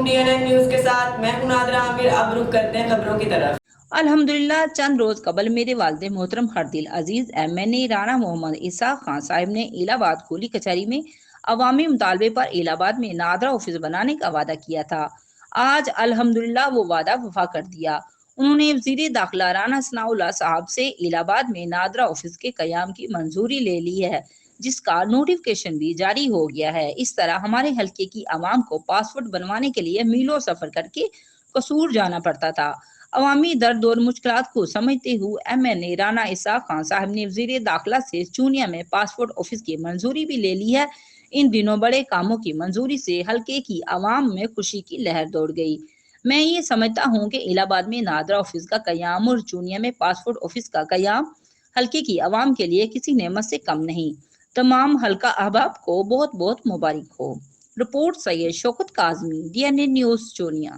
علیکم DNN news کے ساتھ میں ہوں نادرہ عامر. اب رخ کرتے ہیں خبروں کی طرف. الحمدللہ چند روز قبل میرے والد محترم ہردل عزیز MNA رانا محمد اسحاق خان صاحب نے الہ آباد کھولی کچہری میں عوامی مطالبے پر الہ آباد میں نادرہ آفس بنانے کا وعدہ کیا تھا. آج الحمدللہ وہ وعدہ وفا کر دیا. انہوں نے وزیر داخلہ رانا ثناء اللہ صاحب سے الہ آباد میں نادرہ آفس کے قیام کی منظوری لے لی ہے، جس کا نوٹیفکیشن بھی جاری ہو گیا ہے. اس طرح ہمارے حلقے کی عوام کو پاسپورٹ بنوانے کے لیے میلوں سفر کر کے قصور جانا پڑتا تھا. عوامی درد اور مشکلات کو سمجھتے ہوئے MNA رانا اسحاق خان صاحب نے وزیر داخلہ سے چونیا میں پاسپورٹ آفس کی منظوری بھی لے لی ہے. ان دنوں بڑے کاموں کی منظوری سے حلقے کی عوام میں خوشی کی لہر دوڑ گئی. میں یہ سمجھتا ہوں کہ الہ آباد میں نادرہ آفس کا قیام اور چونیا میں پاسپورٹ آفس کا قیام حلقے کی عوام کے لیے کسی نعمت سے کم نہیں. تمام حلقہ احباب کو بہت بہت مبارک ہو. رپورٹ سید شوکت کاظمی، DNN نیوز چونیا.